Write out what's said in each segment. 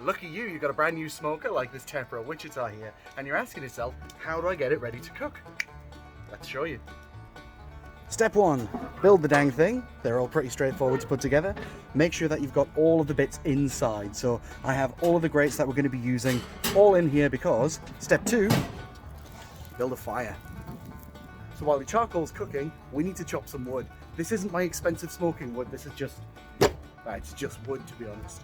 Lucky you, you've got a brand new smoker like this Tepro Wichita here, and you're asking yourself, how do I get it ready to cook? Let's show you. Step 1, build the dang thing. They're all pretty straightforward to put together. Make sure that you've got all of the bits inside. So I have all of the grates that we're going to be using all in here because step 2, build a fire. So while the charcoal's cooking, we need to chop some wood. This isn't my expensive smoking wood, this is just, it's just wood to be honest.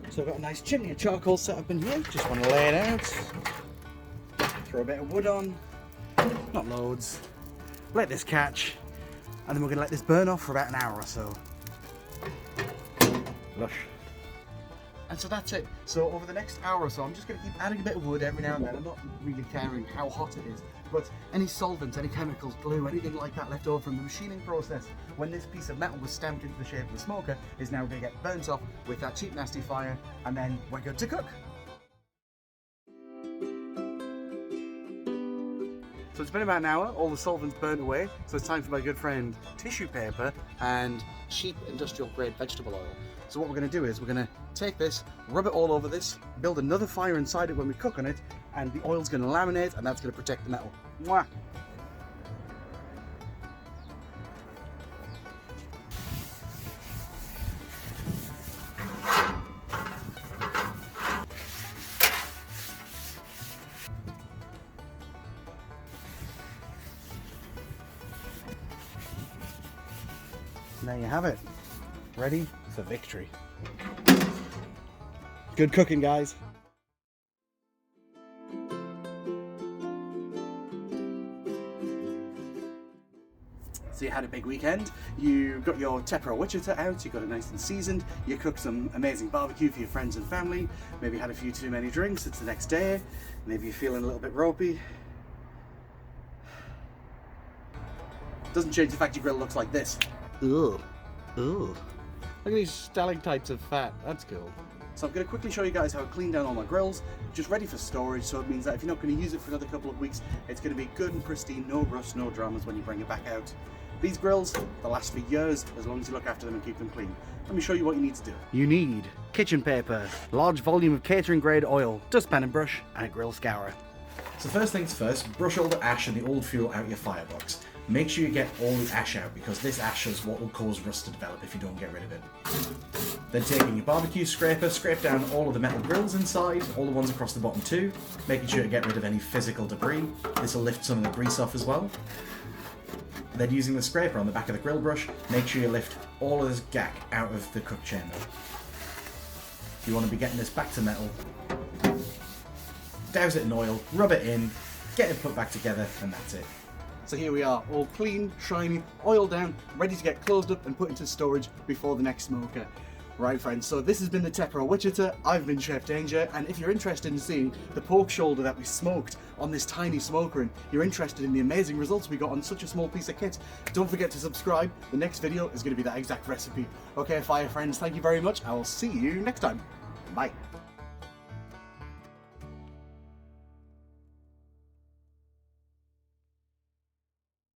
So I've got a nice chimney of charcoal set up in here. Just want to lay it out. Throw a bit of wood on. Not loads. Let this catch. And then we're going to let this burn off for about an hour or so. Lush. And so that's it. So over the next hour or so, I'm just going to keep adding a bit of wood every now and then. I'm not really caring how hot it is. But any solvents, any chemicals, glue, anything like that left over from the machining process, when this piece of metal was stamped into the shape of the smoker, is now going to get burnt off with that cheap nasty fire, and then we're good to cook. So it's been about an hour, all the solvent's burnt away, so it's time for my good friend tissue paper and cheap industrial grade vegetable oil. So what we're going to do is we're going to take this, rub it all over this, build another fire inside it when we cook on it, and the oil's going to laminate and that's going to protect the metal. Mwah! There you have it. Ready for victory. Good cooking, guys. So you had a big weekend, you got your Tepro Wichita out, you got it nice and seasoned, you cooked some amazing barbecue for your friends and family, maybe had a few too many drinks, it's the next day, maybe you're feeling a little bit ropey. Doesn't change the fact your grill looks like this. Ugh. Ugh. Look at these stalactites of fat, that's cool. So I'm going to quickly show you guys how I clean down all my grills, just ready for storage, so it means that if you're not going to use it for another couple of weeks, it's going to be good and pristine, no rust, no dramas when you bring it back out. These grills, they'll last for years, as long as you look after them and keep them clean. Let me show you what you need to do. You need kitchen paper, large volume of catering grade oil, dustpan and brush, and a grill scourer. So first things first, brush all the ash and the old fuel out of your firebox. Make sure you get all the ash out because this ash is what will cause rust to develop if you don't get rid of it. Then taking your barbecue scraper, scrape down all of the metal grills inside, all the ones across the bottom too, making sure to get rid of any physical debris. This will lift some of the grease off as well. Then using the scraper on the back of the grill brush, make sure you lift all of this gack out of the cook chamber. You want to be getting this back to metal. Douse it in oil, rub it in, get it put back together, and that's it. So here we are, all clean, shiny, oiled down, ready to get closed up and put into storage before the next smoker. Right friends, so this has been the Tepro Wichita, I've been Chef Danger, and if you're interested in seeing the pork shoulder that we smoked on this tiny smoker and you're interested in the amazing results we got on such a small piece of kit, don't forget to subscribe. The next video is going to be that exact recipe. Okay, fire friends, thank you very much. I will see you next time. Bye.